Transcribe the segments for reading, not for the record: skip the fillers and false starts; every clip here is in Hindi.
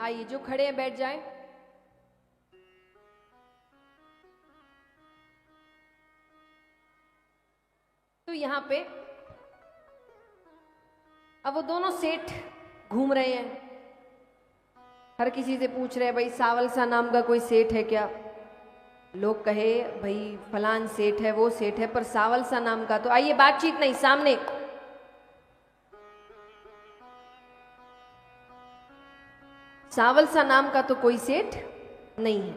आइए, जो खड़े हैं बैठ जाएं। तो यहां पे अब वो दोनों सेठ घूम रहे हैं, हर किसी से पूछ रहे हैं भाई सावल सा नाम का कोई सेठ है क्या। लोग कहे भाई फलान सेठ है, वो सेठ है, पर सावल सा नाम का तो आइए बातचीत नहीं, सामने सावल सा नाम का तो कोई सेठ नहीं है।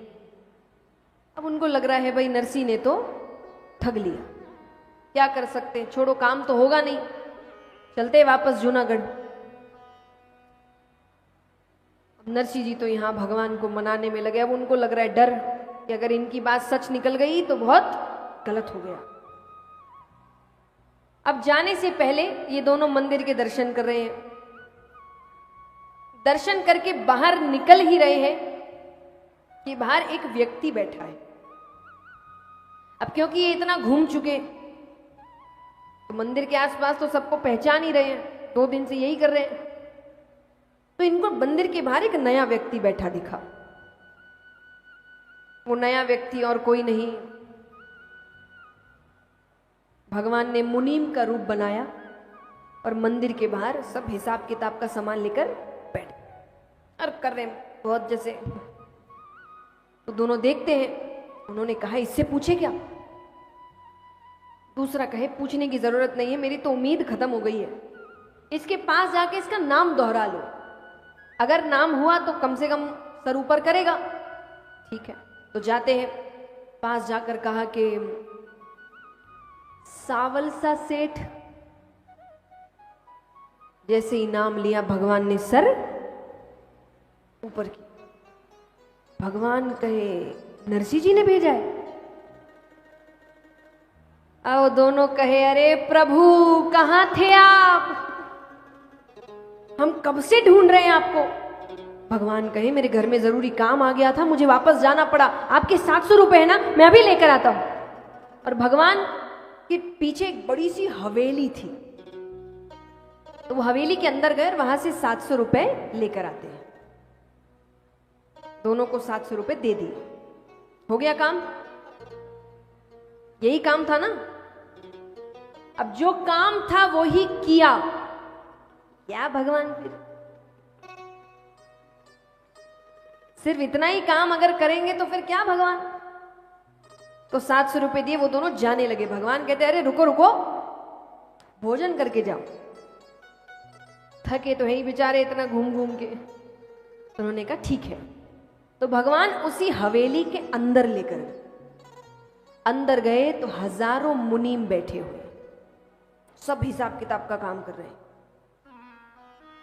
अब उनको लग रहा है भाई नरसी ने तो ठग लिया, क्या कर सकते हैं, छोड़ो काम तो होगा नहीं, चलते वापस जूनागढ़। अब नरसी जी तो यहां भगवान को मनाने में लगे। अब उनको लग रहा है डर कि अगर इनकी बात सच निकल गई तो बहुत गलत हो गया। अब जाने से पहले ये दोनों मंदिर के दर्शन कर रहे हैं। दर्शन करके बाहर निकल ही रहे हैं कि बाहर एक व्यक्ति बैठा है। अब क्योंकि ये इतना घूम चुके तो मंदिर के आसपास तो सबको पहचान ही रहे हैं, 2 दिन से यही कर रहे हैं। तो इनको मंदिर के बाहर एक नया व्यक्ति बैठा दिखा। वो नया व्यक्ति और कोई नहीं, भगवान ने मुनीम का रूप बनाया और मंदिर के बाहर सब हिसाब किताब का सामान लेकर बैठ और कर रहे हैं बहुत जैसे। तो दोनों देखते हैं, उन्होंने कहा इससे पूछे क्या। दूसरा कहे पूछने की जरूरत नहीं है, मेरी तो उम्मीद खत्म हो गई है, इसके पास जाके इसका नाम दोहरा लो, अगर नाम हुआ तो कम से कम सर ऊपर करेगा। ठीक है, तो जाते हैं, पास जाकर कहा कि सावल सा सेठ। जैसे ही नाम लिया भगवान ने सर ऊपर की। भगवान कहे नरसी जी ने भेजा है। आओ दोनों कहे अरे प्रभु कहां थे आप, हम कब से ढूंढ रहे हैं आपको। भगवान कहे मेरे घर में जरूरी काम आ गया था, मुझे वापस जाना पड़ा, आपके 700 रुपए है ना, मैं अभी लेकर आता हूं। और भगवान के पीछे एक बड़ी सी हवेली थी, तो वो हवेली के अंदर गए, वहां से 700 रुपए लेकर आते हैं। दोनों को 700 रुपए दे दिए, हो गया काम। यही काम था ना। अब जो काम था वो ही किया, क्या भगवान फिर सिर्फ इतना ही काम अगर करेंगे तो फिर क्या भगवान। तो 700 रुपए दिए, वो दोनों जाने लगे। भगवान कहते अरे रुको रुको, भोजन करके जाओ, थके तो है ही बेचारे इतना घूम घूम के। तो उन्होंने कहा ठीक है। तो भगवान उसी हवेली के अंदर लेकर गए। अंदर गए तो हजारों मुनीम बैठे हुए, सब हिसाब किताब का काम कर रहे हैं।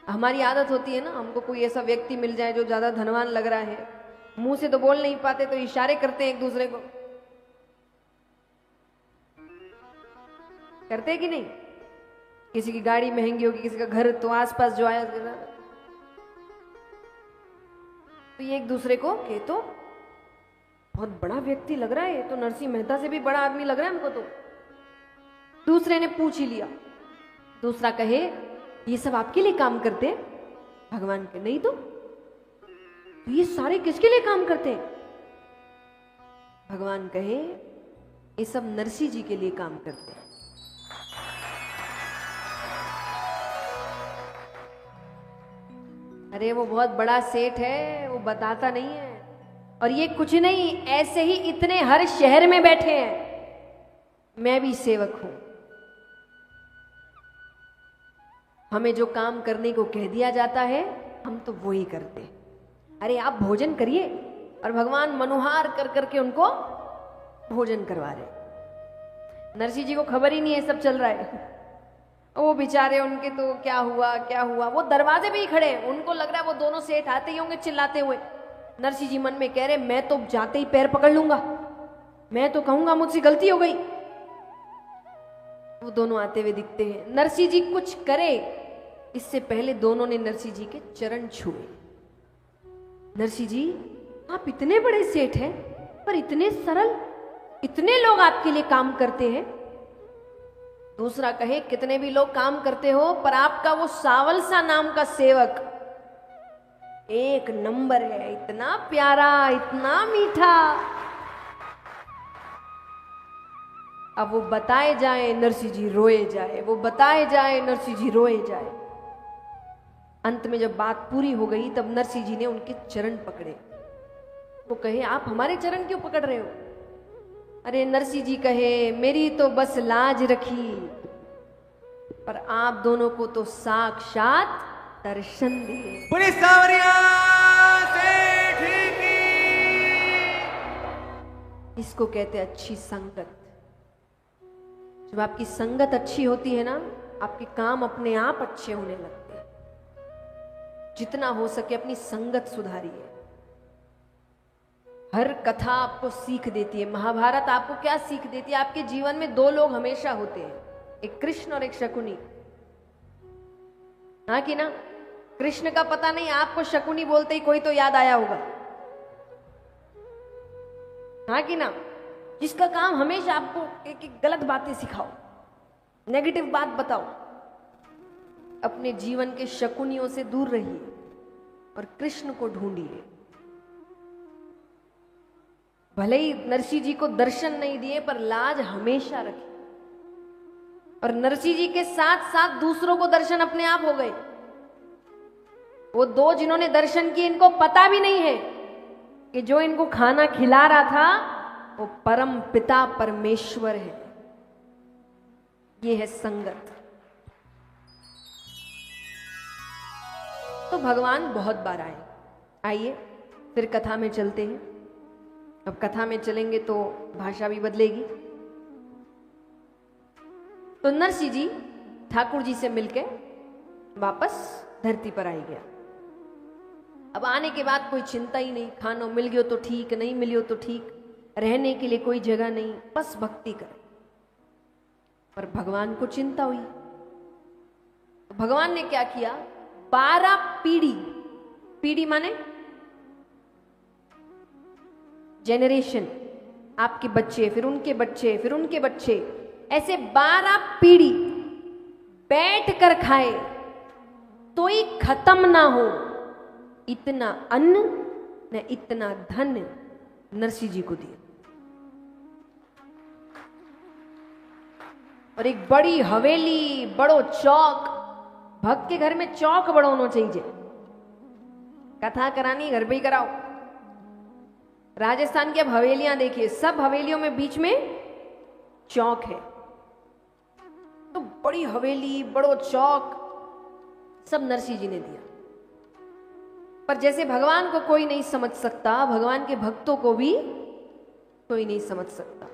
हमारी आदत होती है ना, हमको कोई ऐसा व्यक्ति मिल जाए जो ज्यादा धनवान लग रहा है, मुंह से तो बोल नहीं पाते तो इशारे करते हैं एक दूसरे को, करते कि नहीं। किसी की गाड़ी महंगी होगी, किसी का घर, तो आसपास जो आया तो ये एक दूसरे को कहे तो बहुत बड़ा व्यक्ति लग रहा है, तो नरसिंह मेहता से भी बड़ा आदमी लग रहा है हमको। तो दूसरे ने पूछ ही लिया। दूसरा कहे ये सब आपके लिए काम करते। भगवान के नहीं तो ये सारे किसके लिए काम करते हैं। भगवान कहे ये सब नरसिंह जी के लिए काम करते हैं। अरे वो बहुत बड़ा सेठ है, वो बताता नहीं है। और ये कुछ नहीं, ऐसे ही इतने हर शहर में बैठे हैं। मैं भी सेवक हूं, हमें जो काम करने को कह दिया जाता है हम तो वो ही करते। अरे आप भोजन करिए। और भगवान मनोहार कर करके उनको भोजन करवा रहे। नरसिंह जी को खबर ही नहीं है सब चल रहा है। वो बेचारे, उनके तो क्या हुआ क्या हुआ, वो दरवाजे पे ही खड़े हैं। उनको लग रहा है वो दोनों सेठ आते ही होंगे चिल्लाते हुए। नरसिंह जी मन में कह रहे मैं तो जाते ही पैर पकड़ लूंगा, मैं तो कहूंगा मुझसे गलती हो गई। वो दोनों आते हुए दिखते हैं। नरसिंह जी कुछ करे इससे पहले दोनों ने नरसिंह जी के चरण छुए। नरसिंह जी आप इतने बड़े सेठ हैं पर इतने सरल, इतने लोग आपके लिए काम करते हैं। दूसरा कहे कितने भी लोग काम करते हो पर आपका वो सावल सा नाम का सेवक एक नंबर है, इतना प्यारा, इतना मीठा। अब वो बताए जाए नरसिंह जी रोए जाए, वो बताए जाए नरसिंह जी रोए जाए। अंत में जब बात पूरी हो गई तब नरसिंह जी ने उनके चरण पकड़े। वो कहे आप हमारे चरण क्यों पकड़ रहे हो? अरे नरसिंह जी कहे मेरी तो बस लाज रखी, पर आप दोनों को तो साक्षात दर्शन दिए। पुलिस सावरिया सेठ की। इसको कहते हैं अच्छी संगत। जब आपकी संगत अच्छी होती है ना, आपके काम अपने आप अच्छे होने लगते हैं। जितना हो सके अपनी संगत सुधारिए। हर कथा आपको सीख देती है। महाभारत आपको क्या सीख देती है? आपके जीवन में दो लोग हमेशा होते हैं, एक कृष्ण और एक शकुनी। हाँ कि ना? कृष्ण का पता नहीं, आपको शकुनी बोलते ही कोई तो याद आया होगा। हाँ कि ना? जिसका काम हमेशा आपको एक एक गलत बातें सिखाओ, नेगेटिव बात बताओ। अपने जीवन के शकुनियों से दूर रहिए और कृष्ण को ढूंढिए। भले ही नरसिंह जी को दर्शन नहीं दिए, पर लाज हमेशा रखी। और नरसिंह जी के साथ साथ दूसरों को दर्शन अपने आप हो गए। वो दो जिन्होंने दर्शन किए, इनको पता भी नहीं है कि जो इनको खाना खिला रहा था वो परम पिता परमेश्वर है। ये है संगत। तो भगवान बहुत बार आए। आइए फिर कथा में चलते हैं। अब कथा में चलेंगे तो भाषा भी बदलेगी। तो नरसिंह जी ठाकुर जी से मिलके वापस धरती पर आई गया। अब आने के बाद कोई चिंता ही नहीं, खानो मिल गयो तो ठीक, नहीं मिलियो तो ठीक, रहने के लिए कोई जगह नहीं, बस भक्ति कर। पर भगवान को चिंता हुई। तो भगवान ने क्या किया? 12 पीढ़ी, पीढ़ी माने जेनरेशन, आपके बच्चे, फिर उनके बच्चे, फिर उनके बच्चे, ऐसे 12 पीढ़ी बैठ कर खाए तो ही खत्म ना हो इतना अन्न न इतना धन नरसिंह जी को दिया। और एक बड़ी हवेली, बड़ो चौक। भक्त के घर में चौक बड़ो होना चाहिए। कथा करानी घर पे ही कराओ। राजस्थान की अब हवेलियां देखिए, सब हवेलियों में बीच में चौक है। तो बड़ी हवेली, बड़ो चौक, सब नरसिंह जी ने दिया। पर जैसे भगवान को कोई नहीं समझ सकता, भगवान के भक्तों को भी कोई नहीं समझ सकता।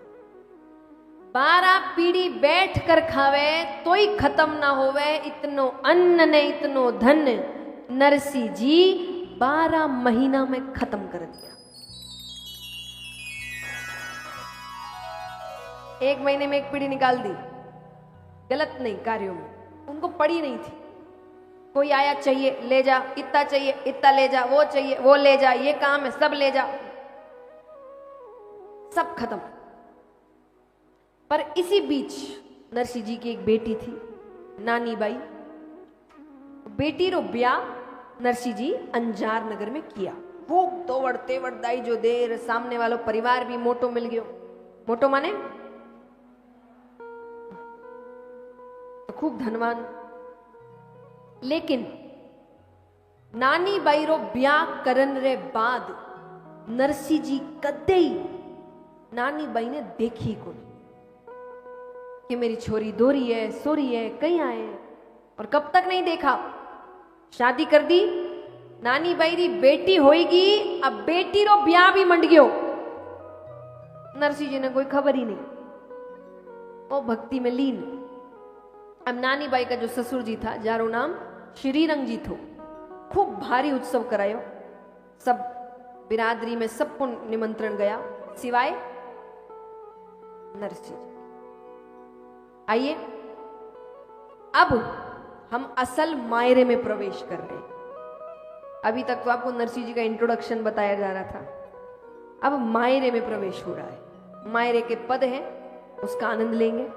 12 पीढ़ी बैठ कर खावे तो ही खत्म ना होवे इतनो अन्न ने इतनो धन नरसिंह जी 12 महीना में खत्म कर दिया। 1 महीने में 1 पीढ़ी निकाल दी। गलत नहीं, कार्यों में उनको पड़ी नहीं थी। कोई आया, चाहिए ले जा, इतना चाहिए इतना ले जा, वो चाहिए वो ले जा, ये काम है सब ले जा, सब खत्म। पर इसी बीच नरसिंह जी की एक बेटी थी, नानी बाई। बेटी रो ब्याह नरसिंह जी अंजार नगर में किया। खूब तोड़ तेवड़ दाई जो देर, सामने वालों परिवार भी मोटो मिल गयो। मोटो माने तो खूब धनवान। लेकिन नानी बाई रो ब्याह करन रे बाद नरसिंह जी कदे ही नानी बाई ने देखी को कि मेरी छोरी दोरी है, सोरी है, कहीं आए। और कब तक नहीं देखा, शादी कर दी, नानी बाई री बेटी होएगी। अब बेटी रो ब्याह भी मंड गयो। नरसिंह जी ने कोई खबर ही नहीं, वो भक्ति में लीन। अब नानी बाई का जो ससुर जी था, जारो नाम श्रीरंग जी थो, खूब भारी उत्सव करायो। सब बिरादरी में सबको निमंत्रण गया, सिवाय नरसिंह जी। आइए अब हम असल मायरे में प्रवेश कर रहे हैं। अभी तक तो आपको नरसिंह जी का इंट्रोडक्शन बताया जा रहा था, अब मायरे में प्रवेश हो रहा है। मायरे के पद हैं, उसका आनंद लेंगे।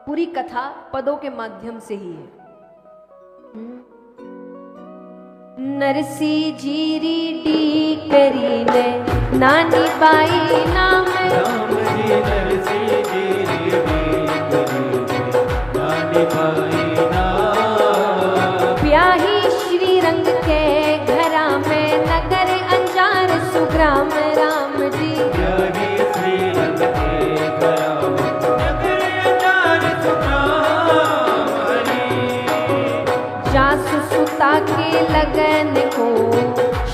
पूरी कथा पदों के माध्यम से ही है। नरसी जीरी डी करी ने नानी बाई नाम राम जी नरसी जीरी डी करी नानी बाई नाम ब्याही श्री रंग के घरा में नगर अंजार सुग्राम राम जी ब्याही श्री रंग के घरा में नगर अंजार सुग्राम हरि जासु सुता के लगन को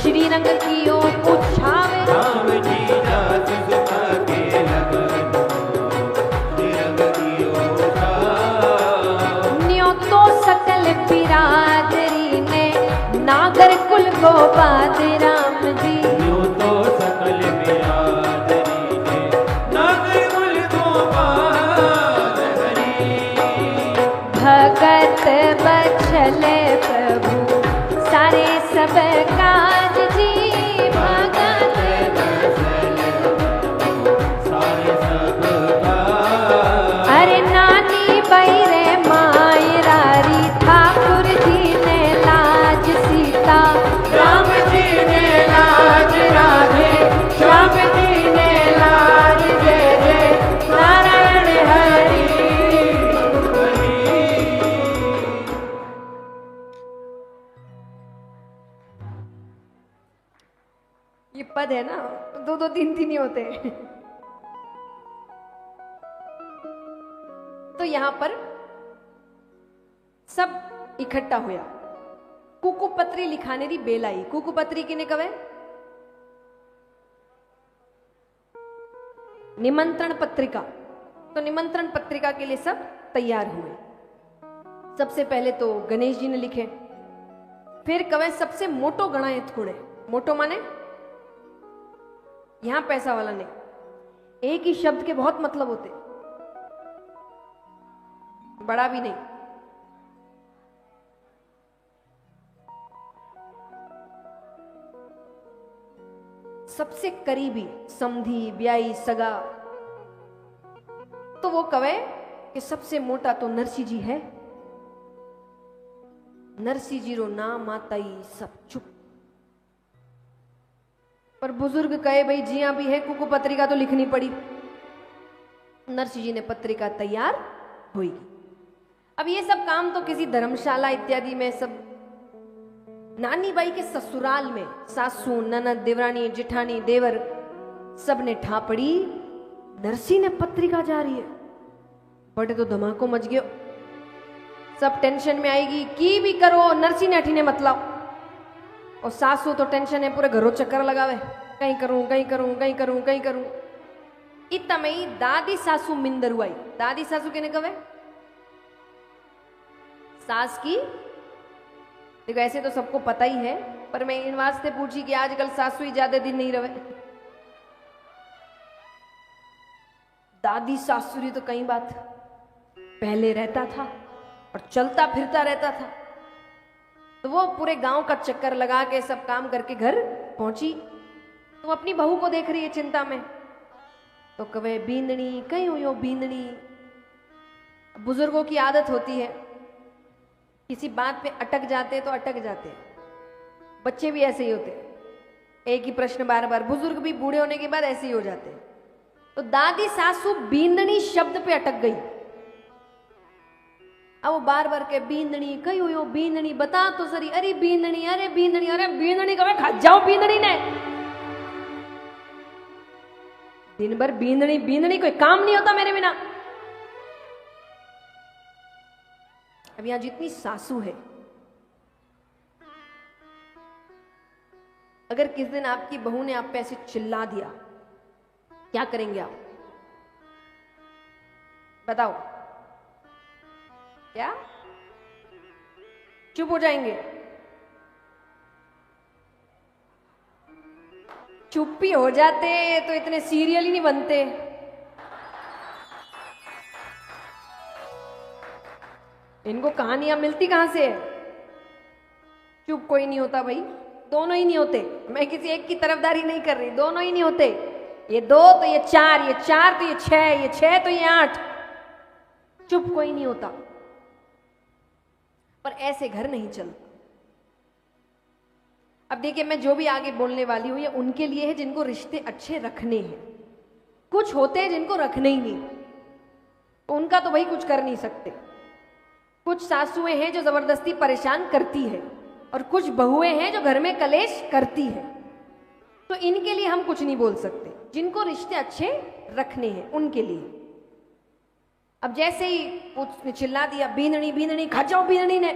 श्री रंग कियो पुछावे राम जी जात सुता के लगन श्री रंग दियो उठाव। न्यो तो सकल बिरादरी ने नागर कुल को बाद राम जी यूं तो सकल बिरादरी ने नागर कुल गोपाल हरि भगत बछले प्रभु सारे सब काज जी भगत सारे सब का अरे नानी बैरे मायरारी ठाकुर जी ने लाज सीता राम जी ने लाज राधे श्याम जी ने लाज जय जय नारायण हरि ये पद है ना, दो दो तीन तीन ही होते हैं। तो यहां पर सब इकट्ठा हुआ। कुकुपत्री लिखाने दी बेलाई। कुकुपत्री किने कवे? निमंत्रण पत्रिका। तो निमंत्रण पत्रिका के लिए सब तैयार हुए। सबसे पहले तो गणेश जी ने लिखे, फिर कवे सबसे मोटो गणायत कुणे। मोटो माने यहां पैसा वाला नहीं, एक ही शब्द के बहुत मतलब होते, बड़ा भी नहीं। सबसे करीबी, समधी, ब्याई, सगा। तो वो कवे कि सबसे मोटा तो नरसी जी है। नरसी जी रो नाम आता ही सब चुप। पर बुजुर्ग कहे भाई जिया भी है, कुकु पत्रिका तो लिखनी पड़ी। नरसी जी ने पत्रिका तैयार होगी। अब ये सब काम तो किसी धर्मशाला इत्यादि में सब नानी बाई के ससुराल में सासू, ननद, देवरानी, जिठानी, देवर सब ने ठापड़ी। नरसी ने पत्रिका जा रही है, बड़े तो धमाको मच गयो। सब टेंशन में आएगी, की भी करो नरसी ने अठीने मत लाओ। और सासू तो टेंशन है, पूरे घरों चक्कर लगावे, कहीं करूं कहीं करूं कहीं करूं कहीं करूं। इतना में ही दादी सासू मिंदरू आई। दादी सासू केने कवे? सास की। देखो ऐसे तो सबको पता ही है, पर मैं इन वास्ते पूछी कि आजकल सासू ही ज्यादा दिन नहीं रहे। दादी सासुरी तो कई बात पहले रहता था और चलता फिरता रहता था। तो वो पूरे गांव का चक्कर लगा के सब काम करके घर पहुंची। तो अपनी बहू को देख रही है चिंता में। तो कवे बींदनी कहीं हुई हो बींदनी। बुजुर्गों की आदत होती है, किसी बात पे अटक जाते तो अटक जाते। बच्चे भी ऐसे ही होते, एक ही प्रश्न बार बार। बुजुर्ग भी बूढ़े होने के बाद ऐसे ही हो जाते। तो दादी सासू बींदनी शब्द पे अटक गई। अब वो बार बार के बींदनी कहीं हुई हो बींदनी, बता तो सरी। अरे बींदनी अरे बींदनी अरे बींदनी कवे खा जाओ बींदनी ने। दिन भर बींदनी बींदनी, कोई काम नहीं होता मेरे बिना। अब यहां जितनी सासू है, अगर किस दिन आपकी बहू ने आप पे ऐसे चिल्ला दिया, क्या करेंगे आप? बताओ। क्या चुप हो जाएंगे? चुप ही हो जाते तो इतने सीरियल ही नहीं बनते। इनको कहानियां मिलती कहां से? चुप कोई नहीं होता भाई, दोनों ही नहीं होते। मैं किसी एक की तरफदारी नहीं कर रही, दोनों ही नहीं होते। ये 2 तो ये 4, ये 4 तो ये 6, ये 6 तो ये 8। चुप कोई नहीं होता। पर ऐसे घर नहीं चलता। अब देखिए, मैं जो भी आगे बोलने वाली हूं ये उनके लिए है जिनको रिश्ते अच्छे रखने हैं। कुछ होते हैं जिनको रखने ही नहीं, तो उनका तो भाई कुछ कर नहीं सकते। कुछ सासुएं हैं जो जबरदस्ती परेशान करती है, और कुछ बहुएं हैं जो घर में कलेश करती है, तो इनके लिए हम कुछ नहीं बोल सकते। जिनको रिश्ते अच्छे रखने हैं उनके लिए। अब जैसे ही उसने चिल्ला दिया, बीननी बीननी खा जाओ बीननी ने,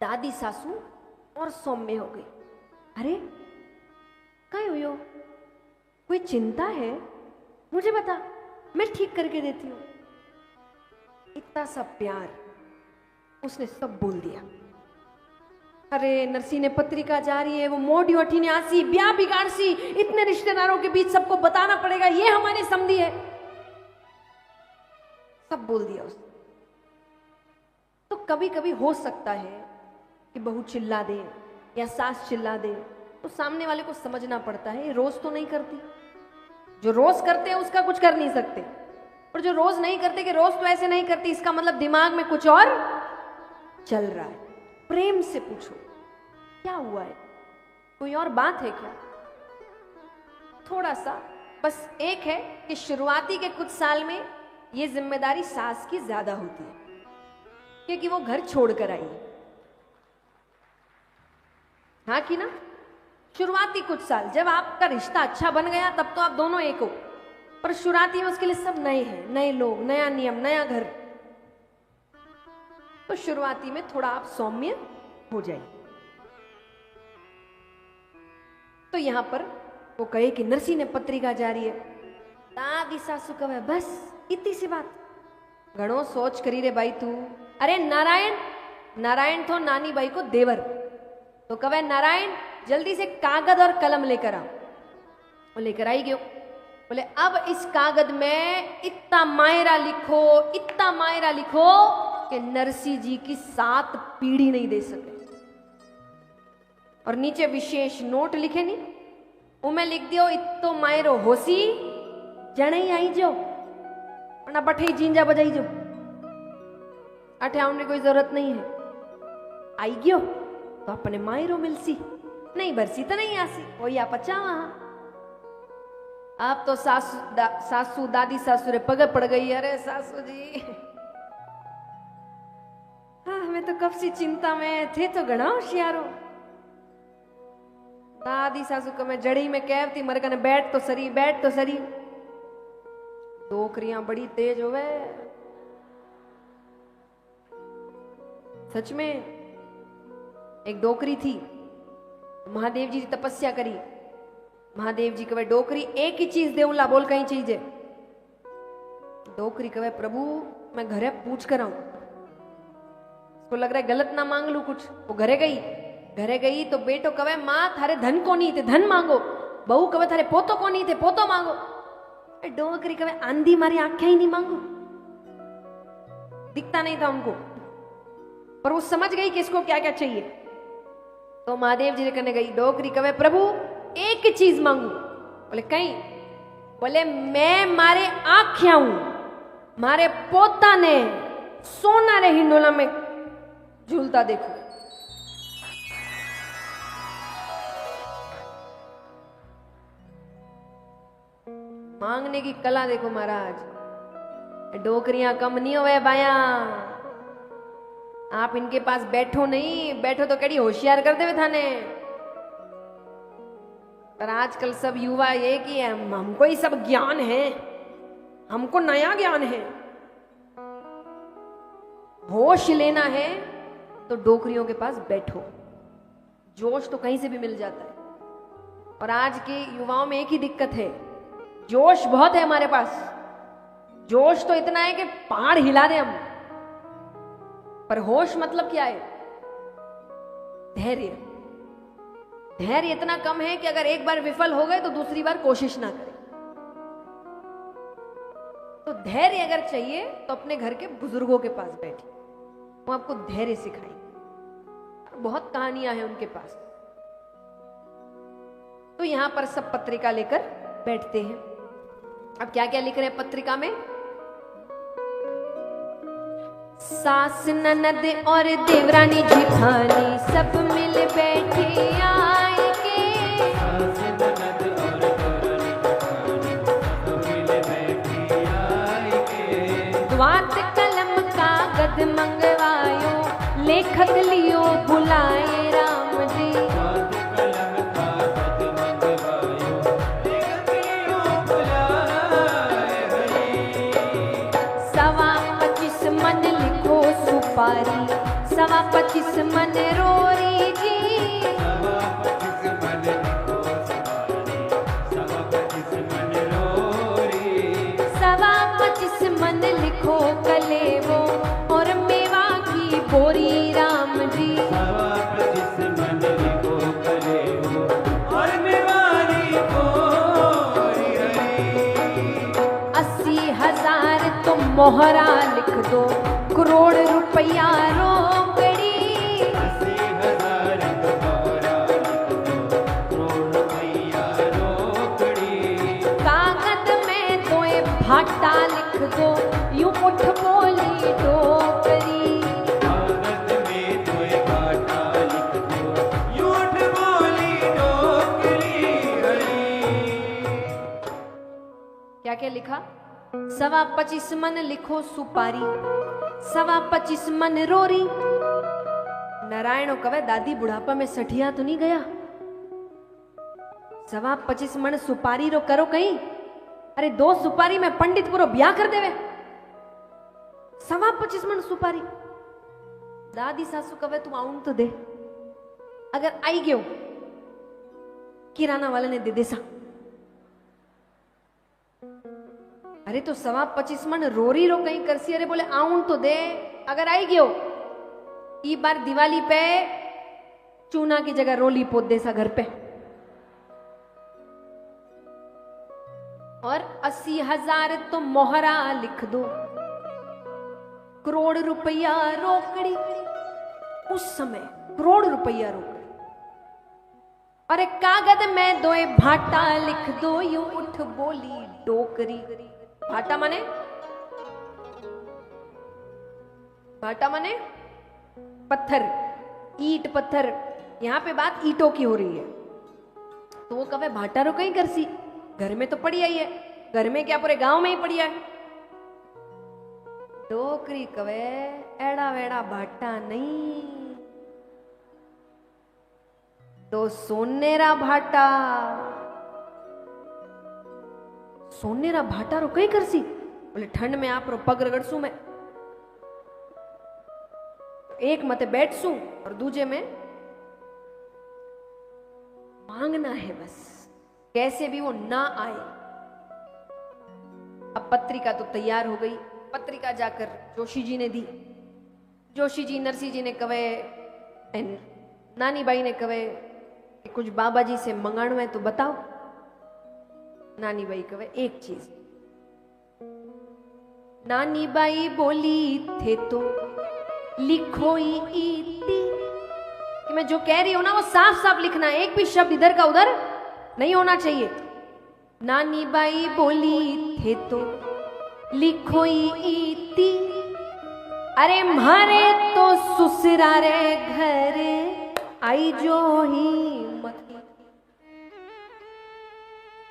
दादी सासू और सौम्य हो गई। अरे क्या हुई हो, कोई चिंता है मुझे बता, मैं ठीक करके देती हूं। इतना सब प्यार उसने सब बोल दिया। अरे नरसी ने पत्रिका जारी है, वो मोड़ी वठी ने आसी ब्याह बिगाड़सी, इतने रिश्तेदारों के बीच सबको बताना पड़ेगा ये हमारी समधी है, सब बोल दिया उसने। तो कभी कभी हो सकता है कि बहू चिल्ला दे या सास चिल्ला दे, तो सामने वाले को समझना पड़ता है ये रोज तो नहीं करती। जो रोज करते हैं उसका कुछ कर नहीं सकते, और जो रोज नहीं करते कि रोज तो ऐसे नहीं करती, इसका मतलब दिमाग में कुछ और चल रहा है। प्रेम से पूछो क्या हुआ है, कोई और बात है क्या। थोड़ा सा बस एक है कि शुरुआती के कुछ साल में ये जिम्मेदारी सास की ज्यादा होती है, क्योंकि वो घर छोड़कर आई है। हाँ कि ना, शुरुआती कुछ साल जब आपका रिश्ता अच्छा बन गया तब तो आप दोनों एक हो, पर शुरुआती में उसके लिए सब नए हैं, नए लोग, नया नियम, नया घर। तो शुरुआती में थोड़ा आप सौम्य हो जाए। तो यहां पर वो कहे कि नरसी ने पत्रिका जारी है, दादी सासू कहे बस इतनी सी बात, घणो सोच करी रे भाई तू। अरे नारायण, नारायण तो नानी बाई को देवर, तो कहे नारायण जल्दी से कागज और कलम लेकर आओ। वो लेकर आई गयो। बोले अब इस कागज में इतना मायरा लिखो, इतना मायरा लिखो कि नरसी जी की 7 पीढ़ी नहीं दे सके। और नीचे विशेष नोट लिखे नहीं, उमें लिख दियो इतो मायरो होसी जने आई जो, वरना बठे जींजा बजाई जो, अठे आने कोई जरूरत नहीं है। आई गयो तो अपने मायरो मिलसी, नहीं बरसी तो नहीं आसी, वही आप अच्छा वहां। आप तो सासू दादी सासू रे पग पड़ गई। अरे सासू जी हाँ, हमें तो कब सी चिंता में थे, तो घना होशियारो। दादी सासू को मैं जड़ी में कहती मर कने बैठ तो सरी, बैठ तो सरी। डोकरियां बड़ी तेज होवे सच में। एक डोकरी थी, महादेव जी तपस्या करी, महादेव जी कहे डोकरी एक ही चीज देऊला, बोल कई चीज है। डोकरी कहे प्रभु मैं घरे पूछ कर आऊं, उसको लग रहा है गलत ना मांग लू कुछ। वो घरे गई, घरे गई तो बेटो कहे माँ थारे धन को नहीं थे धन मांगो, बहू कहे थारे पोतो को नहीं थे पोतो मांगो। डोकरी कहे आंधी मारी आंखें ही नहीं मांगू। दिखता नहीं था उनको, पर वो समझ गई कि इसको क्या क्या चाहिए। तो महादेव जी ने करने गई, डोकरी कहे प्रभु एक ही चीज मांगू। बोले कहीं, बोले मैं मारे आंखें हूं, मारे पोता ने सोना रे हिंडोला में झूलता देखो। मांगने की कला देखो महाराज। डोकरियां कम नहीं होवे बाया, आप इनके पास बैठो नहीं, बैठो तो कड़ी होशियार कर देवे थाने। पर आजकल सब युवा ये कि हमको ही सब ज्ञान है, हमको नया ज्ञान है। होश लेना है तो डोकरियों के पास बैठो, जोश तो कहीं से भी मिल जाता है। और आज के युवाओं में एक ही दिक्कत है, जोश बहुत है हमारे पास, जोश तो इतना है कि पहाड़ हिला दे हम, पर होश मतलब क्या है? धैर्य। धैर्य इतना कम है कि अगर एक बार विफल हो गए तो दूसरी बार कोशिश ना करें। तो धैर्य अगर चाहिए तो अपने घर के बुजुर्गों के पास बैठिए, वो आपको धैर्य सिखाएंगे। बहुत कहानियां हैं उनके पास। तो यहां पर सब पत्रिका लेकर बैठते हैं। अब क्या क्या लिख रहे हैं पत्रिका में? सास ननद और देवरानी जिठानी सब मिल बैठे आए के। द्वात कलम कागज मंगवायो लेखक लियो बुलाए राम जी। सवा 25 मन लिखो सुपारी, सवा 25 मन रोरी जी। सवा 25 मन लिखो कलेवो और मेवा की बोरी राम जी। 80,000 तो मोहरा लिख दो, करोड़ रुपया रोकड़ी। कागज में तो ये भाटा लिख दो, यूं उठ बोली डोकरी। क्या क्या लिखा? सवा 25 मन लिखो सुपारी, सवा 25 मन रोरी। नारायणो कवे दादी बुढ़ापा में सठिया तो नहीं गया? सवा 25 मन सुपारी रो करो कहीं। अरे 2 सुपारी में पंडित पूरो ब्याह कर देवे। सवा 25 मन सुपारी। दादी सासू कवे तू आउन तो दे। अगर आई गयो किराना वाले ने दे देसा। अरे तो सवा 25 मन रोरी रो कहीं करसी। अरे बोले आउन तो दे। अगर आई गयो ई बार दिवाली पे चूना की जगह रोली पोत देसा घर पे। और 80,000 तो मोहरा लिख दो, करोड़ रुपया रोकड़ी। उस समय करोड़ रुपया रोकड़ी। अरे कागज में 2 भाटा लिख दो, यूं उठ बोली डोकरी। भाटा माने? भाटा माने पत्थर, ईट पत्थर। यहां पे बात ईटों की हो रही है। तो वो कवे भाटा रो कहीं करसी, घर में तो पड़ी आई है। घर में क्या पूरे गांव में ही पड़ी है। डोकरी कवे एड़ा वेड़ा भाटा नहीं, तो सोनेरा भाटा। सोनेरा भाटा रो कई करसी? बोले ठंड में आप रो पग रगड़सू मैं। एक मते बैठसू और दूजे में मांगना है बस, कैसे भी वो ना आए। अब पत्रिका तो तैयार हो गई। पत्रिका जाकर जोशी जी ने दी। जोशी जी नरसिंह जी ने कवे, नानी बाई ने कवे कि कुछ बाबा जी से मंगाणु है तो बताओ। नानी बाई कवे एक चीज। नानी बाई बोली थे तो लिखो इति। कि मैं जो कह रही हूं ना वो साफ साफ लिखना है, एक भी शब्द इधर का उधर नहीं होना चाहिए। नानी बाई बोली थे तो लिखो इति। अरे मारे तो ससुरारे घर आई जो ही मत।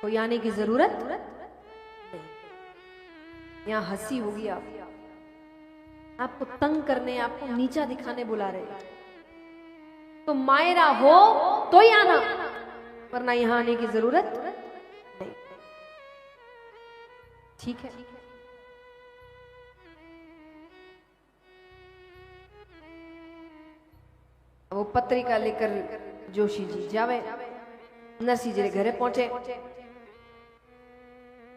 कोई आने की जरूरत नहीं। यहां हंसी होगी। आपको तंग करने, आपको नीचा दिखाने बुला रहे। तो मायरा हो तो ही आना, वरना यहां आने की जरूरत नहीं। ठीक है? वो पत्रिका लेकर जोशी जी जावे। नरसिंह जी घरे पहुंचे।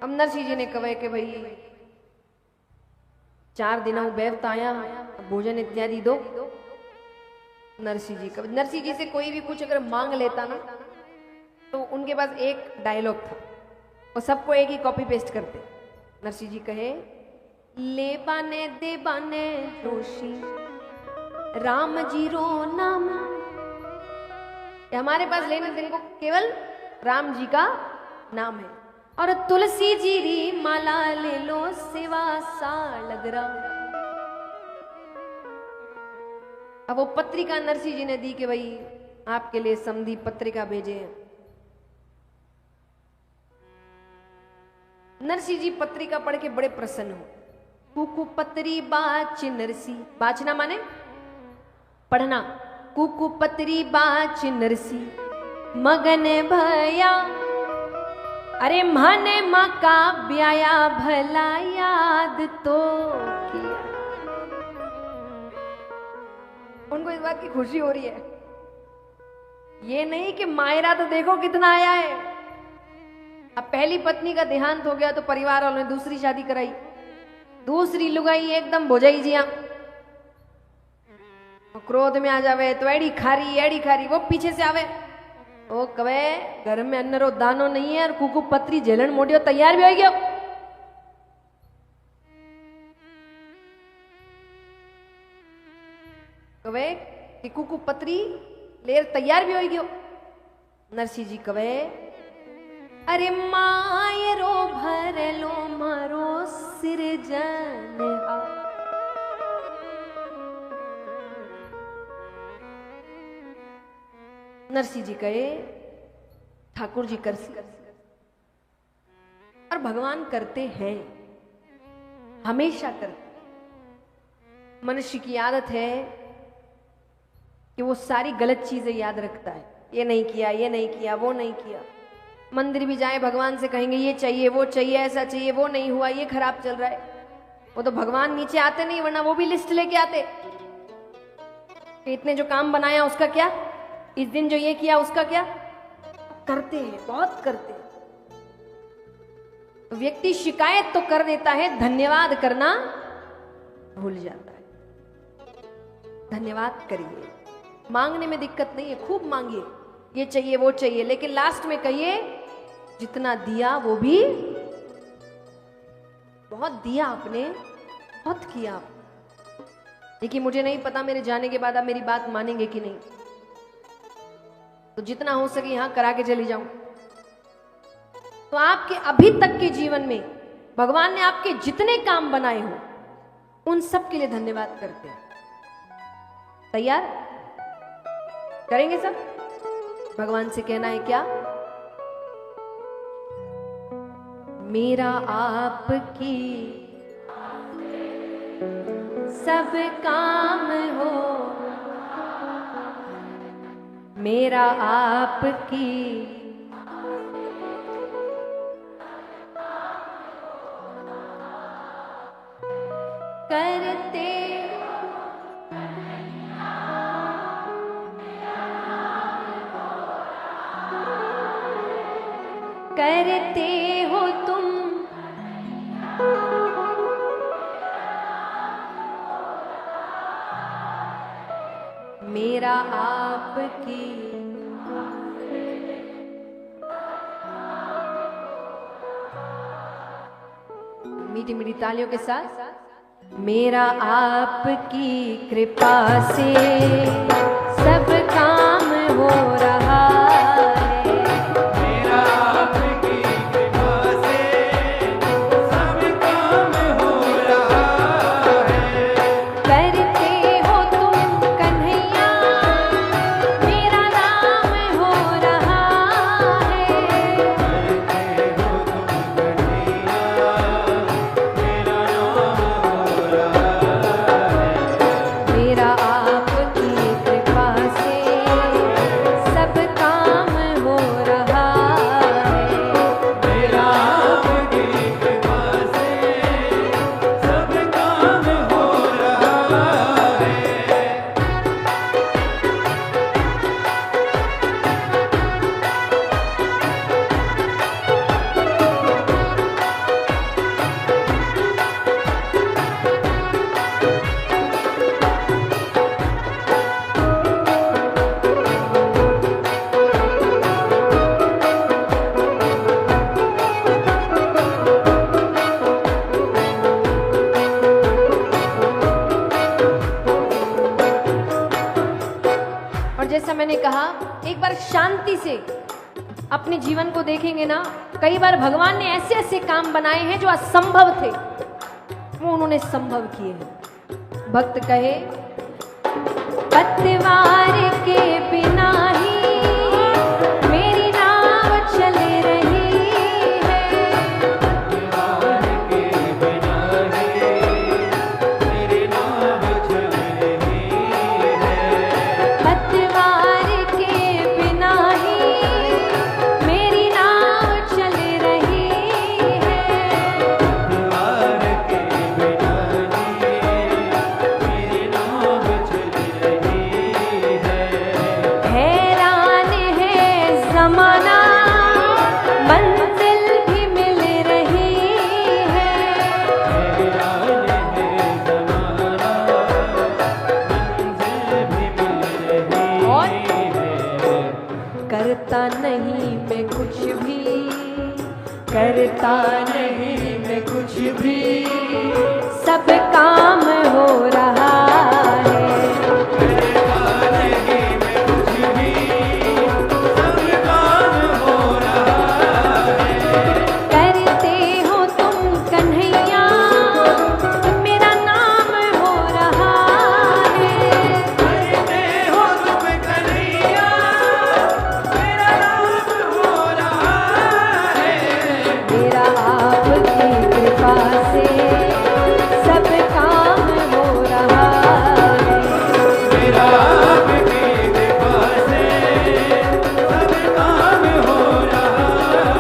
अब नरसिंह जी ने कहे कि भाई 4 दिन बेवता आया, भोजन इत्यादि दो। नरसिंह जी से कोई भी कुछ अगर मांग लेता ना तो उनके पास एक डायलॉग था, वो सबको एक ही कॉपी पेस्ट करते। नरसिंह जी कहे, ले बाने दे बाने जोशी राम जी रो नाम। हमारे पास लेने देने को केवल राम जी का नाम है। और तुलसी जी री माला ले लो, सेवा सा लग रहा। अब वो पत्रिका नरसी जी ने दी कि भाई आपके लिए समधी पत्रिका भेजे। नरसी जी पत्रिका पढ़ के बड़े प्रसन्न हो। कुकु पत्री बाच नरसी, बाचना माने पढ़ना। कुकु पत्री बाच नरसी मगन भया, अरे माने माँ का ब्याया भला याद तो किया। उनको इस बात की खुशी हो रही है, ये नहीं कि मायरा तो देखो कितना आया है। अब पहली पत्नी का देहांत हो गया तो परिवार वालों ने दूसरी शादी कराई, दूसरी लुगाई एकदम भोजाई जिया, क्रोध में आ जावे तो एड़ी खारी वो पीछे से आवे, ओ कवे घर में अन्नरो दानो नहीं है और कुकु पत्री झेलन मोडियो तैयार भी हो गयो। कवे कि कुकु पत्री लेर तैयार भी हो गयो। नरसी जी कवे अरे मायरो भरलो मारो सिरजन। नरसी जी कहे ठाकुर जी कर और भगवान करते हैं, हमेशा करते। मनुष्य की आदत है कि वो सारी गलत चीजें याद रखता है, ये नहीं किया, ये नहीं किया, वो नहीं किया। मंदिर भी जाए भगवान से कहेंगे ये चाहिए, वो चाहिए, ऐसा चाहिए, वो नहीं हुआ, ये खराब चल रहा है। वो तो भगवान नीचे आते नहीं, वरना वो भी लिस्ट लेके आते कि इतने जो काम बनाया उसका क्या, इस दिन जो ये किया उसका क्या। करते हैं, बहुत करते हैं। तो व्यक्ति शिकायत तो कर देता है, धन्यवाद करना भूल जाता है। धन्यवाद करिए, मांगने में दिक्कत नहीं है, खूब मांगिए, ये चाहिए वो चाहिए, लेकिन लास्ट में कहिए जितना दिया वो भी बहुत दिया आपने, बहुत किया। लेकिन मुझे नहीं पता मेरे जाने के बाद आप मेरी बात मानेंगे कि नहीं, तो जितना हो सके यहां करा के चली जाऊं। तो आपके अभी तक के जीवन में भगवान ने आपके जितने काम बनाए हो उन सब के लिए धन्यवाद करते हैं। तैयार करेंगे सब? भगवान से कहना है क्या? मेरा आपकी सब काम हो, मेरा आपकी करते करते हो तुम, मेरा आपकी मीठी मीठी तालियों के साथ। मेरा आपकी कृपा से सब काम हो रहा है, मेरा आपकी कृपा से सब काम हो रहा है। करते हो तुम कन्हैया मेरा नाम हो रहा है, करते हो तुम कन्हैया मेरा नाम हो रहा है। मेरा आपकी कृपा से सब काम हो रहा है, मेरा आपकी कृपा से सब काम हो रहा है। और जैसा मैंने कहा एक बार शांति से अपने जीवन को देखेंगे ना, कई बार भगवान ने ऐसे ऐसे काम बनाए हैं जो असंभव थे, वो उन्होंने संभव किए हैं। भक्त कहे पतवार के बिना ही मेरी नाव चल रही है। पतवार के बिना ही मेरी नाव चल रही है। पतवार के बिना ही मेरी नाव चल रही है। पतवार के बिना ही मेरी नाव चल रही है। हैरान है जमाना मंजिल भी मिल रही है। हैरान है ज़माना मंजिल भी मिल रही है। करता नहीं मैं कुछ भी, करता नहीं मैं कुछ भी, सब काम हो रहा है। करते हो तुम कन्हैया मेरा नाम हो रहा है। मेरा आपकी कृपा से सब काम हो रहा है। मेरा आपकी कृपा से सब काम हो रहा है।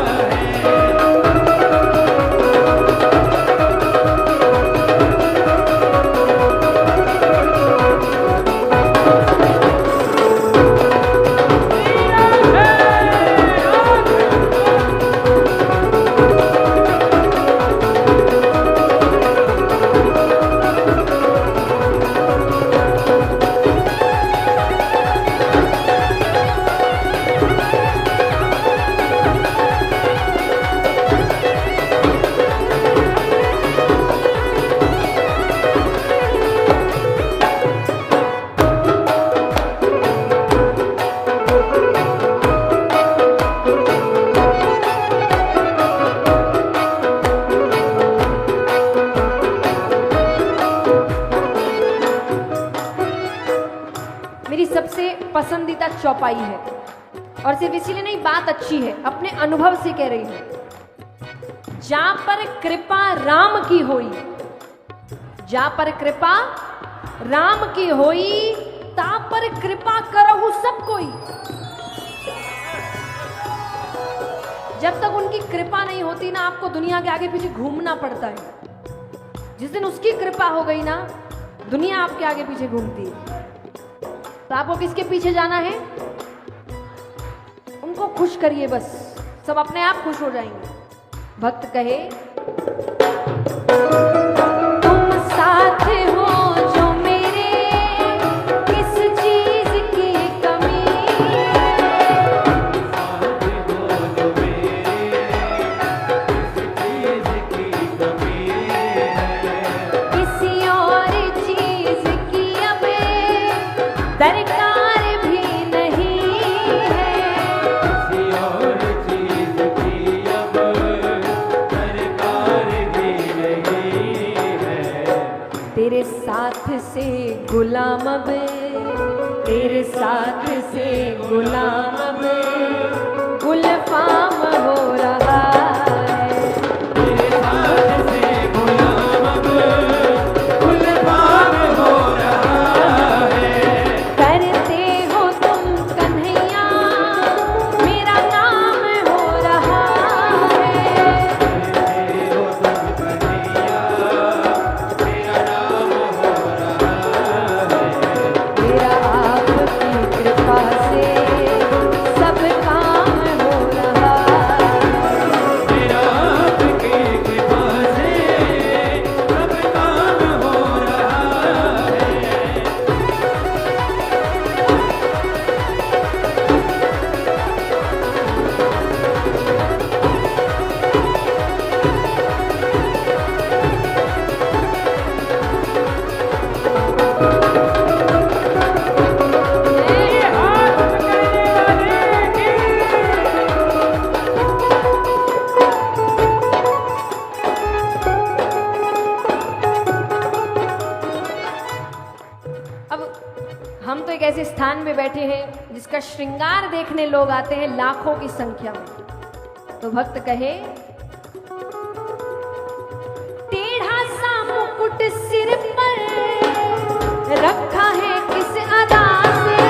मेरी सबसे पसंदीदा चौपाई है और सिर्फ इसीलिए नहीं, बात अच्छी है, अपने अनुभव से कह रही हूं। जा पर कृपा राम की होई, जा पर कृपा राम की होई, ता पर कृपा करहु सब कोई। जब तक उनकी कृपा नहीं होती ना, आपको दुनिया के आगे पीछे घूमना पड़ता है। जिस दिन उसकी कृपा हो गई ना, दुनिया आपके आगे पीछे घूमती है। तो आपको किसके पीछे जाना है? उनको खुश करिए बस, सब अपने आप खुश हो जाएंगे। भक्त कहे तुम साथ हो जो मेरे, किस चीज की कमी किसी और चीज की अब दरकार भी नहीं है। किसी और चीज की अब दरकार भी नहीं है। तेरे साथ से गुलाम अब, तेरे साथ से गुलाम अब गुलफाम हो रहा है। तेरे साथ से गुलाम अब गुलफाम हो रहा है। करते हो तुम कन्हैया मेरा नाम हो रहा है। करते हो तुम कन्हैया मेरा नाम हो रहा है। मेरा आपकी कृपा से सब काम हो रहा है। हम तो एक ऐसे स्थान में बैठे हैं जिसका श्रृंगार देखने लोग आते हैं लाखों की संख्या में। तो भक्त कहे, टेढ़ा सा मुकुट सिर पर रखा है किस अदा से,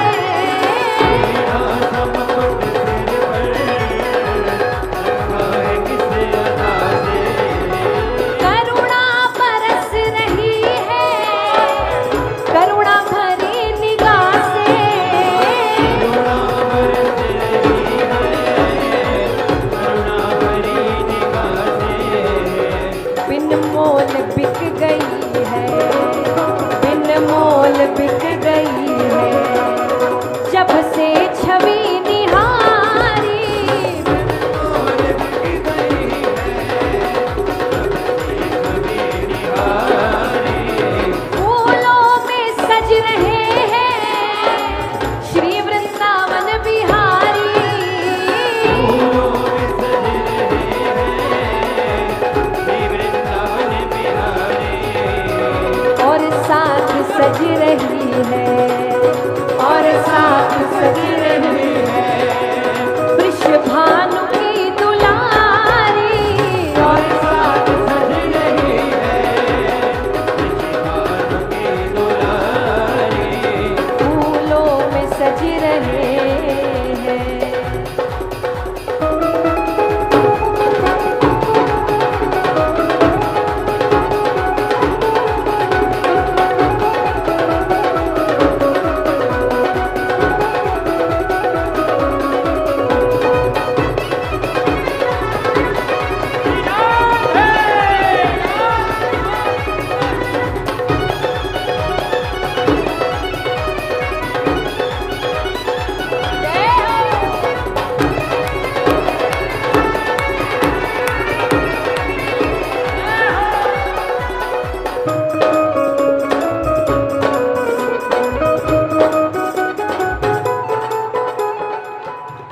करुणा बरस रही है करुणा भरी निगाह से, बिन मोल बिक गई है बिन मोल बिक गई है, जब से छवि निहारी, फूलों में सज रहे हैं श्री वृंदावन बिहारी, और साथ सज रही है और साथ सज रही है वृषभानु की दुलारी, और साथ सज रही है फूलों में सज रहे हैं।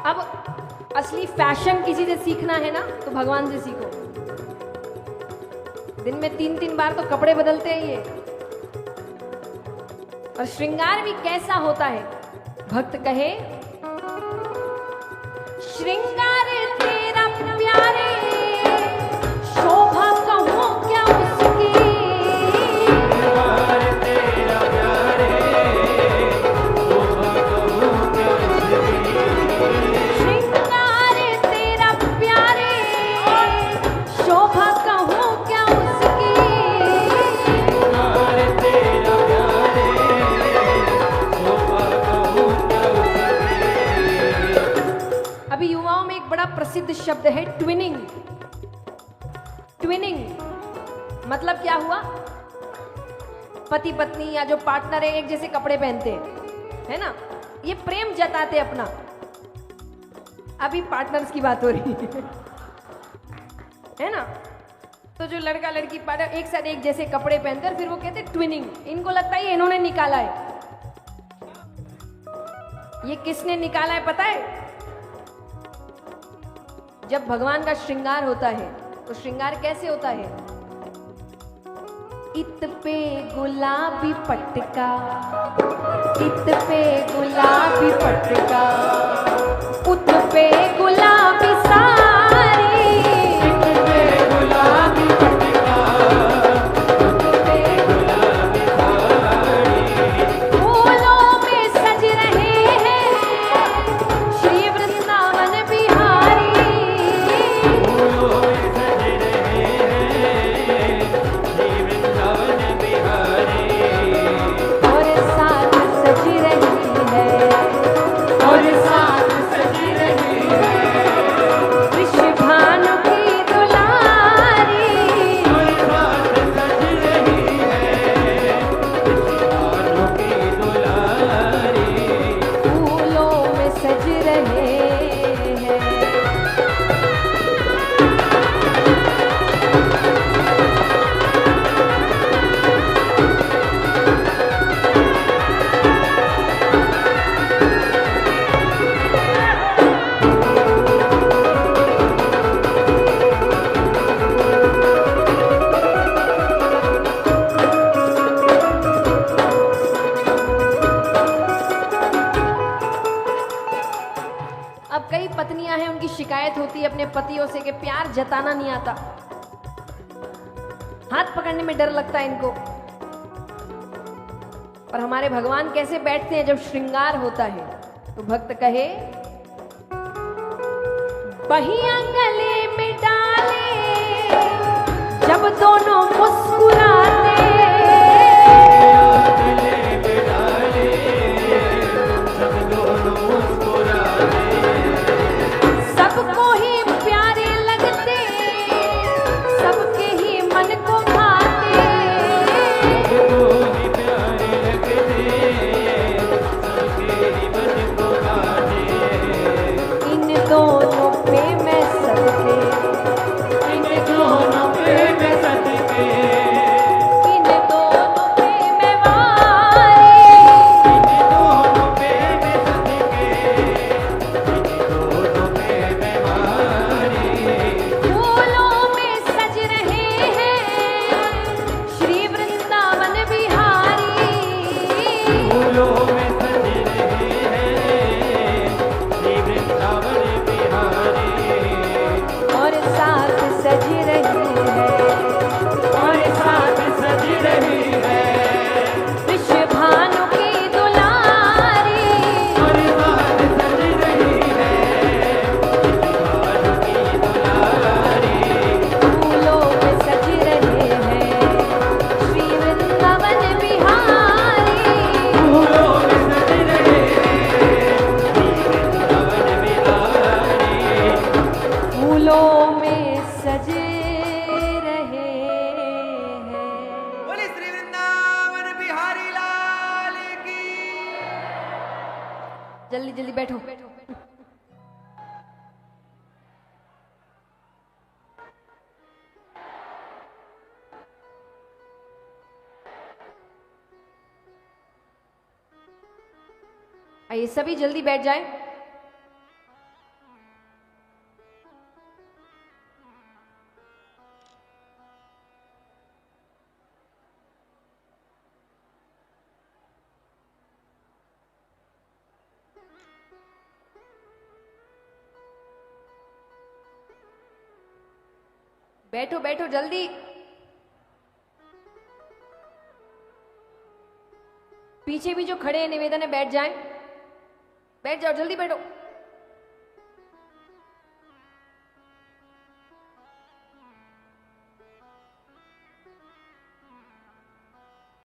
अब असली फैशन किसी से सीखना है ना तो भगवान से सीखो। दिन में 3-3 बार तो कपड़े बदलते हैं ये, और श्रृंगार भी कैसा होता है। भक्त कहे, श्रृंगार तेरा प्यारे शोभा कहूं क्या उसकी, श्रृंगार तेरा प्यारे शोभा कहूं क्या उसकी, अभी युवाओं में एक बड़ा प्रसिद्ध शब्द है ट्विनिंग। ट्विनिंग मतलब क्या हुआ? पति पत्नी या जो पार्टनर है एक जैसे कपड़े पहनते हैं, है ना, ये प्रेम जताते अपना। अभी पार्टनर्स की बात हो रही है ना, तो जो लड़का लड़की पार्टनर एक साथ एक जैसे कपड़े पहनते हैं, फिर वो कहते हैं ट्विनिंग। इनको लगता है ये इन्होंने निकाला है। ये किसने निकाला है पता है? जब भगवान का श्रृंगार होता है तो श्रृंगार कैसे होता है? इत पे गुलाबी पटका, इत पे गुलाबी पटका, उत पे गुलाबी साड़ी, इत पे गुलाबी पटका, उत पे गुलाबी साड़ी, फूलों में सज रहे हैं श्री वृंदावन बिहारी, फूलों में सज रहे हैं श्री वृंदावन बिहारी, और साथ सज रही है और साथ सज रही है पत्नियां हैं उनकी शिकायत होती है अपने पतियों से कि प्यार जताना नहीं आता, हाथ पकड़ने में डर लगता है इनको। और हमारे भगवान कैसे बैठते हैं जब श्रृंगार होता है तो भक्त कहे, बहिया गले में डाले जब दोनों मुस्कुराते, सबको ही प्यारे लगते, सबके ही मन को भाते, इन दोनों पे मैं सदके, इन दोनों पे मैं सदके, इन दोनों पे मैं वारी, इन दोनों पे मैं सदके, इन दोनों पे मैं वारी। फूलों में सज रहे हैं श्री वृंदावन बिहारी, फूलों में सज रहे हैं श्री वृंदावन बिहारी, और साथ सज रही है, और साथ सज रही है, विश्व भानु की दुलारी, और साथ सज रही है, भानु की दुलारी। फूलों में सज रहे हैं श्री वृंदावन बिहारी, फूलों में सज रहे हैं श्री वृंदावन बिहारी, फूलों में सज रहे हैं। बोले श्री वृंदावन बिहारी लाल की। जल्दी जल्दी बैठो। आइए सभी जल्दी बैठ जाएं। बैठो बैठो जल्दी। पीछे भी जो खड़े हैं निवेदन है बैठ जाएं, बैठ जाओ जल्दी बैठो।